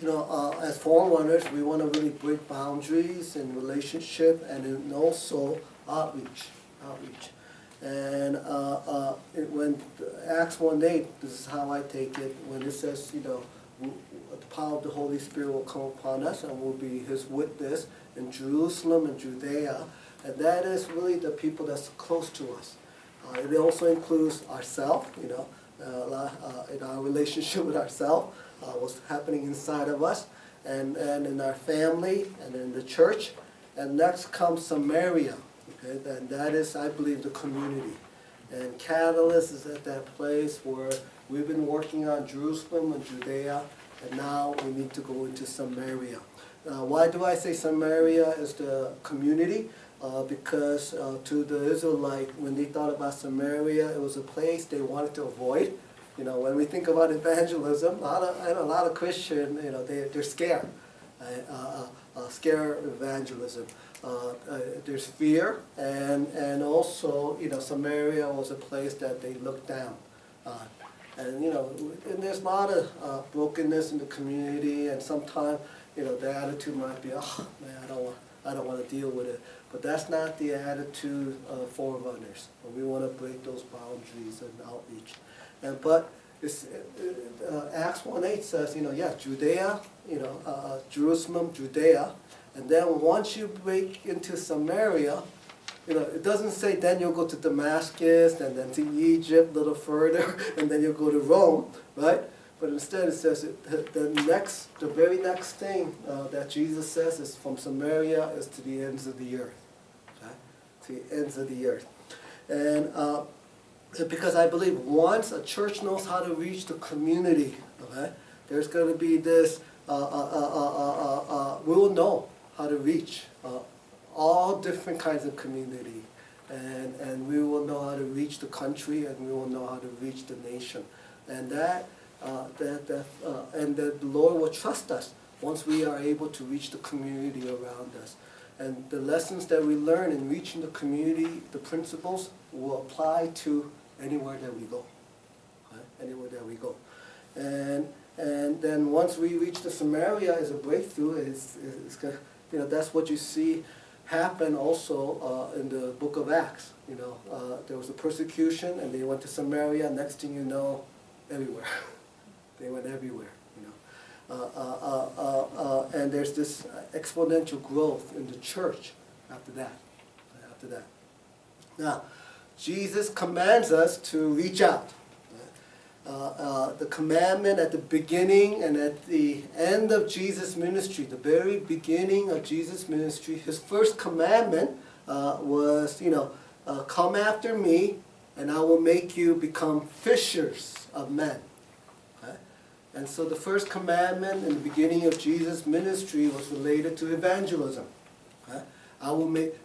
as forerunners, we want to really break boundaries in relationship and in also outreach. And when Acts 1:8, this is how I take it, when it says, the power of the Holy Spirit will come upon us and we'll be His witness in Jerusalem and Judea. And that is really the people that's close to us. It also includes ourselves, in our relationship with ourselves, what's happening inside of us, and in our family, and in the church. And next comes Samaria. Okay? And that is, I believe, the community. And Catalyst is at that place where we've been working on Jerusalem and Judea, and now we need to go into Samaria. Why do I say Samaria is the community? Because to the Israelite, when they thought about Samaria, it was a place they wanted to avoid. When we think about evangelism, a lot of Christians, they're scared. Scare evangelism. There's fear, and also, Samaria was a place that they looked down on. And there's a lot of brokenness in the community, and sometimes, the attitude might be, oh man, I don't want to deal with it. But that's not the attitude of forerunners. We want to break those boundaries and outreach. But it's, Acts 1:8 says, Judea, Jerusalem, Judea, and then once you break into Samaria, it doesn't say then you'll go to Damascus and then to Egypt a little further, and then you'll go to Rome, right? But instead it says the very next thing that Jesus says is from Samaria is to the ends of the earth. Okay? To the ends of the earth. And because I believe once a church knows how to reach the community, okay, there's going to be this, we will know how to reach all different kinds of community. And we will know how to reach the country, and we will know how to reach the nation. And and the Lord will trust us once we are able to reach the community around us. And the lessons that we learn in reaching the community, the principles, will apply to anywhere that we go. Right? Anywhere that we go. And then once we reach the Samaria is a breakthrough. That's what you see happen also in the book of Acts. There was a persecution, and they went to Samaria. Next thing you know, everywhere. They went everywhere. And there's this exponential growth in the church after that. Now, Jesus commands us to reach out. The commandment at the beginning and at the end of Jesus' ministry, the very beginning of Jesus' ministry, His first commandment was, come after me, and I will make you become fishers of men. Okay? And so the first commandment in the beginning of Jesus' ministry was related to evangelism. Okay?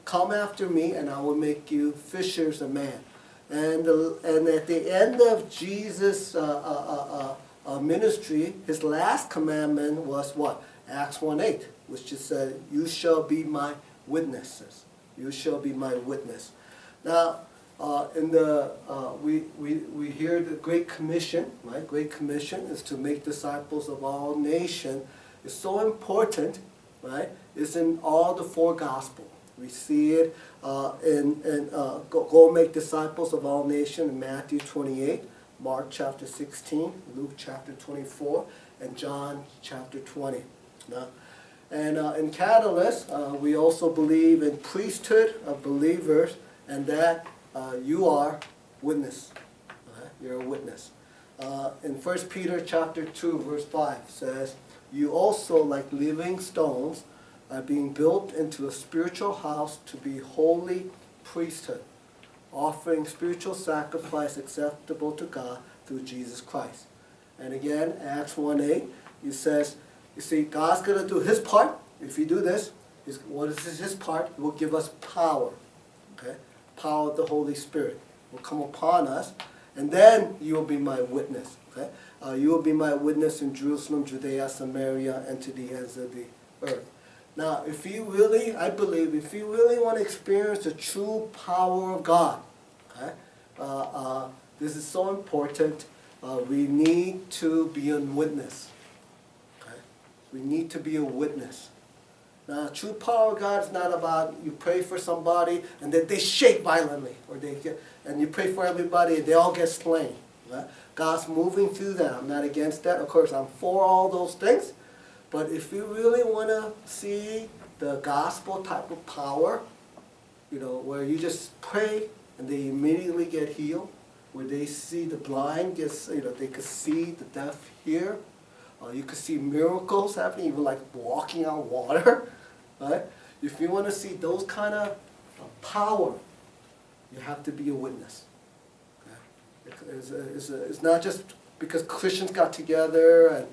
Come after me, and I will make you fishers of men. And at the end of Jesus' ministry, His last commandment was what? Acts 1:8, which just said, you shall be my witnesses. You shall be my witness. Now, we hear the Great Commission, right? Great Commission is to make disciples of all nations. It's so important, right? It's in all the four Gospels. We see it go make disciples of all nations in Matthew 28, Mark chapter 16, Luke chapter 24, and John chapter 20. And in Catalyst, we also believe in priesthood of believers, and that you are witness. You're a witness. In 1 Peter chapter 2, verse 5 says, you also, like living stones, are being built into a spiritual house to be holy priesthood, offering spiritual sacrifice acceptable to God through Jesus Christ. And again, Acts 1:8, it says, you see, God's going to do His part. If you do this, what is His part? He will give us power. Okay? Power of the Holy Spirit will come upon us, and then you will be my witness. Okay? You will be my witness in Jerusalem, Judea, Samaria, and to the ends of the earth. Now, I believe, if you really want to experience the true power of God, okay, this is so important. We need to be a witness. Okay? We need to be a witness. Now, true power of God is not about you pray for somebody and then they shake violently, or and you pray for everybody and they all get slain. Right? God's moving through that. I'm not against that. Of course, I'm for all those things. But if you really want to see the gospel type of power, where you just pray and they immediately get healed, where they see the blind they could see the deaf hear, you could see miracles happening, even like walking on water, right? If you want to see those kind of power, you have to be a witness. Okay? It's not just because Christians got together and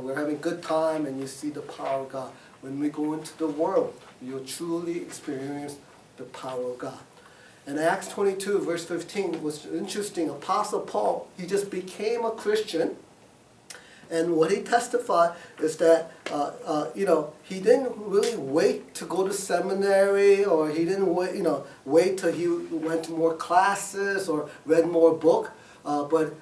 we're having a good time and you see the power of God. When we go into the world, you'll truly experience the power of God. And Acts 22, verse 15 was interesting. Apostle Paul, he just became a Christian. And what he testified is that, he didn't really wait to go to seminary, or he didn't wait till he went to more classes or read more book. But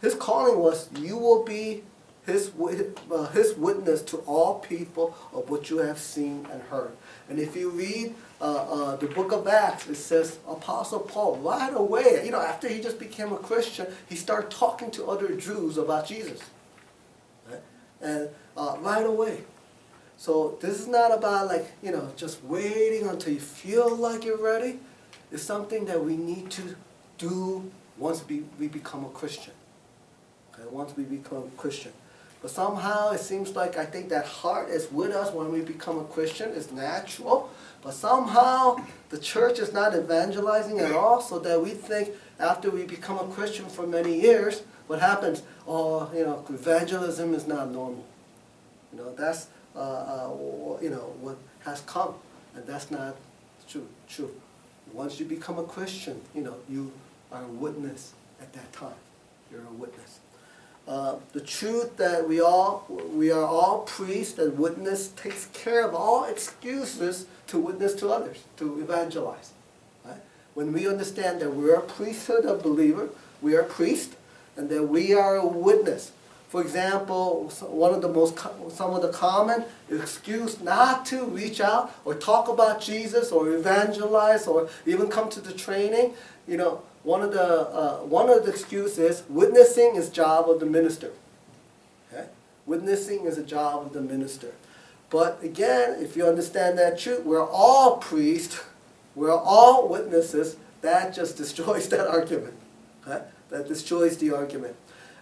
his calling was, you will be his witness to all people of what you have seen and heard. And if you read the book of Acts, it says Apostle Paul, right away, after he just became a Christian, he started talking to other Jews about Jesus. Right? And right away. So this is not about just waiting until you feel like you're ready. It's something that we need to do once we become a Christian. Okay? Once we become a Christian. But somehow it seems like I think that heart is with us when we become a Christian. It's natural. But somehow the church is not evangelizing at all, so that we think after we become a Christian for many years, what happens? Evangelism is not normal. That's what has come, and that's not true. Once you become a Christian, you are a witness at that time. You're a witness. The truth that we are all priests and witness takes care of all excuses to witness to others, to evangelize. Right? When we understand that we are a priesthood of believers, we are priests, and that we are a witness. For example, some of the common excuse not to reach out or talk about Jesus or evangelize or even come to the training, one of the excuses is witnessing is job of the minister. Okay? Witnessing is a job of the minister. But again, if you understand that truth, we're all priests, we're all witnesses. That just destroys that argument. Okay? That destroys the argument.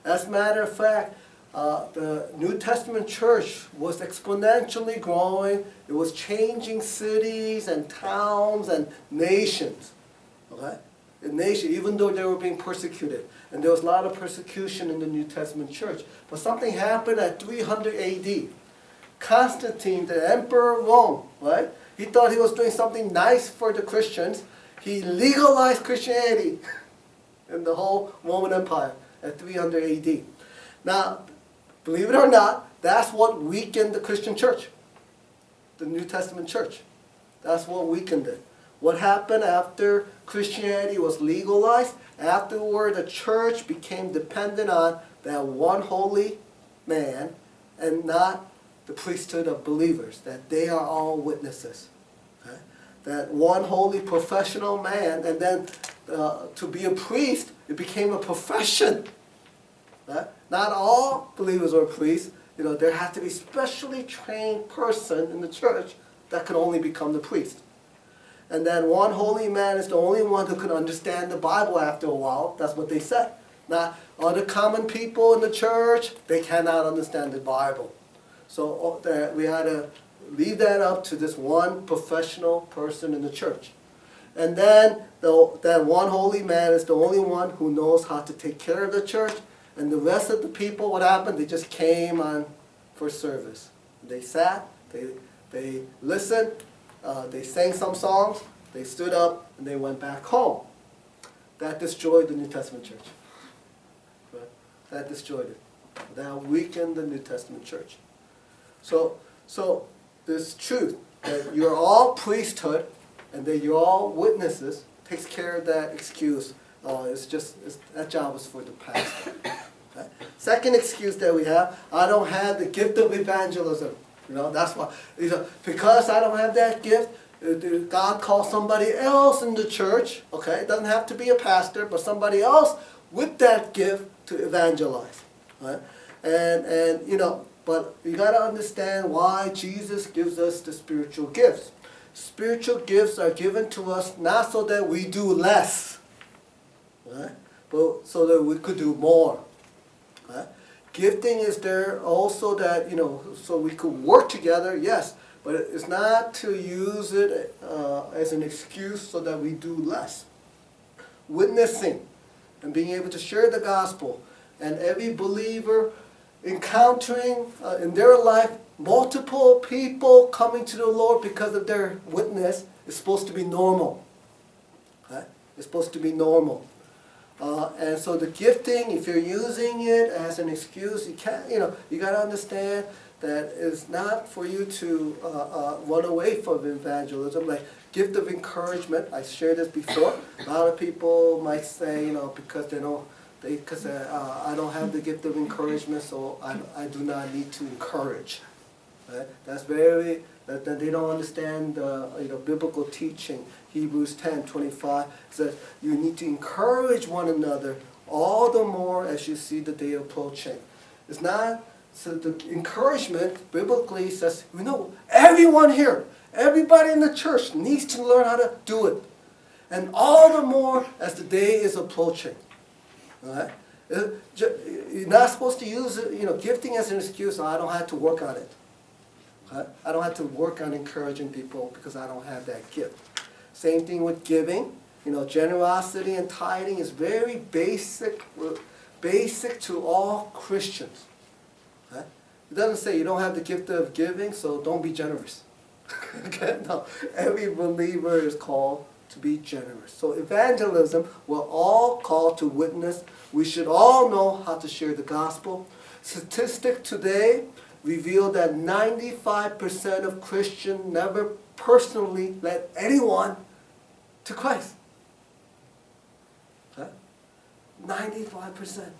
As a matter of fact, the New Testament church was exponentially growing. It was changing cities and towns and nations. Okay? Even though they were being persecuted. And there was a lot of persecution in the New Testament church. But something happened at 300 AD. Constantine, the emperor of Rome, right? He thought he was doing something nice for the Christians. He legalized Christianity in the whole Roman Empire at 300 AD. Now, believe it or not, that's what weakened the Christian church. The New Testament church. That's what weakened it. What happened after Christianity was legalized? Afterward, the church became dependent on that one holy man and not the priesthood of believers, that they are all witnesses. Okay? That one holy professional man, and then to be a priest, it became a profession. Right? Not all believers are priests. There has to be a specially trained person in the church that can only become the priest. And then one holy man is the only one who can understand the Bible after a while. That's what they said. Now, other common people in the church, they cannot understand the Bible. So we had to leave that up to this one professional person in the church. And then that one holy man is the only one who knows how to take care of the church. And the rest of the people, what happened? They just came on for service. They sat, they listened, they sang some songs, they stood up, and they went back home. That destroyed the New Testament church. Right? That destroyed it. That weakened the New Testament church. So this truth that you're all priesthood and that you're all witnesses takes care of that excuse. That job is for the pastor. Okay? Second excuse that we have, I don't have the gift of evangelism. That's why, because I don't have that gift, God calls somebody else in the church, okay? It doesn't have to be a pastor, but somebody else with that gift to evangelize, right? But you got to understand why Jesus gives us the spiritual gifts. Spiritual gifts are given to us not so that we do less, right? But so that we could do more, right? Gifting is there also that, so we could work together, yes, but it's not to use it as an excuse so that we do less. Witnessing and being able to share the gospel, and every believer encountering in their life multiple people coming to the Lord because of their witness is supposed to be normal. Okay? It's supposed to be normal. And so the gifting, if you're using it as an excuse, you can't, you got to understand that it's not for you to run away from evangelism. Like gift of encouragement, I shared this before. A lot of people might say, because I don't have the gift of encouragement, so I do not need to encourage. Right? That's that they don't understand biblical teaching. Hebrews 10:25 says you need to encourage one another all the more as you see the day approaching. It's not, so the encouragement biblically says, everyone here, everybody in the church needs to learn how to do it. And all the more as the day is approaching. Right? You're not supposed to use gifting as an excuse. I don't have to work on it. Right? I don't have to work on encouraging people because I don't have that gift. Same thing with giving. Generosity and tithing is very basic to all Christians. Right? It doesn't say you don't have the gift of giving, so don't be generous. Okay? No, every believer is called to be generous. So evangelism, we're all called to witness. We should all know how to share the gospel. Statistics today reveal that 95% of Christians never personally led anyone to Christ. Okay? 95%.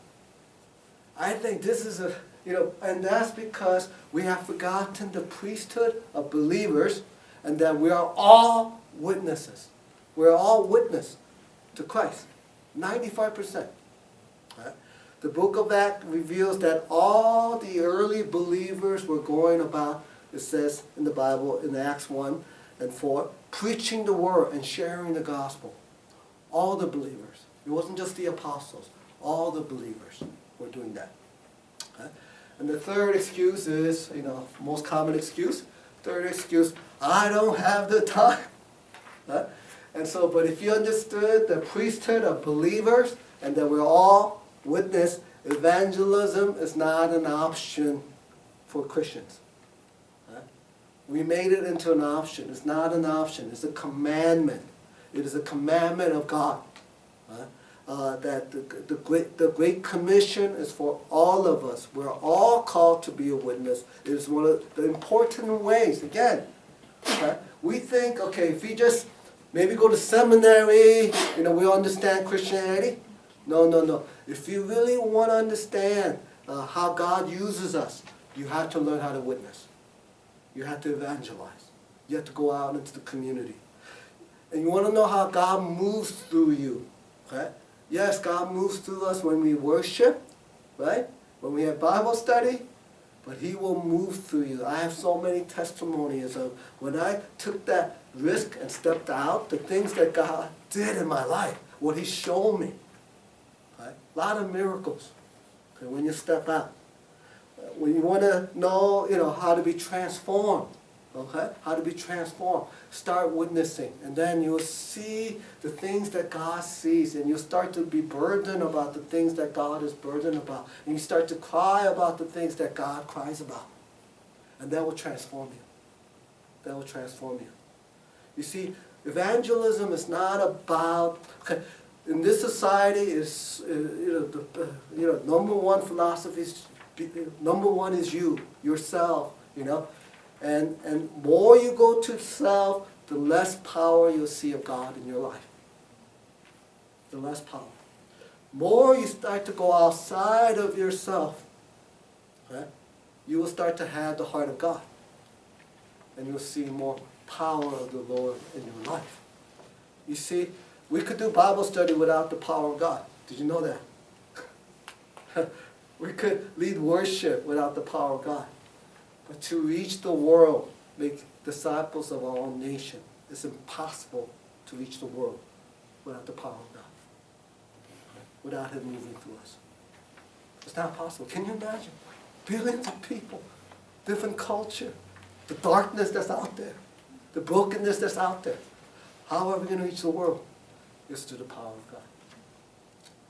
I think this is and that's because we have forgotten the priesthood of believers and that we are all witnesses. We're all witness to Christ. 95%. Right? The book of Acts reveals that all the early believers were going about, it says in the Bible, in Acts 1 and 4, preaching the word and sharing the gospel. All the believers. It wasn't just the apostles. All the believers were doing that. Okay? And the third excuse is, most common excuse. Third excuse, I don't have the time. Right? And so, but if you understood the priesthood of believers and that we're all witness, evangelism is not an option for Christians. Right? We made it into an option. It's not an option. It's a commandment. It is a commandment of God. Right? That the Great Commission is for all of us. We're all called to be a witness. It is one of the important ways. Again, right? We think, okay, if we just maybe go to seminary, we understand Christianity. No. If you really want to understand how God uses us, you have to learn how to witness. You have to evangelize. You have to go out into the community. And you want to know how God moves through you. Okay? Yes, God moves through us when we worship, right? When we have Bible study, but He will move through you. I have so many testimonies of when I took that risk and stepped out, the things that God did in my life, what He showed me. Right? A lot of miracles. Okay, when you step out. When you want to know, how to be transformed, okay? How to be transformed. Start witnessing, and then you'll see the things that God sees, and you'll start to be burdened about the things that God is burdened about, and you start to cry about the things that God cries about, and that will transform you. That will transform you. You see, evangelism is not about, okay, in this society is, number one philosophy is, number one is yourself, and more you go to self, the less power you'll see of God in your life. The less power. More you start to go outside of yourself, right? You will start to have the heart of God. and you'll see more power of the Lord in your life. You see, we could do Bible study without the power of God. Did you know that? We could lead worship without the power of God. But to reach the world, make disciples of our own nation, it's impossible to reach the world without the power of God, without Him moving through us. It's not possible. Can you imagine? Billions of people, different culture, the darkness that's out there, the brokenness that's out there. How are we going to reach the world? It's through the power of God.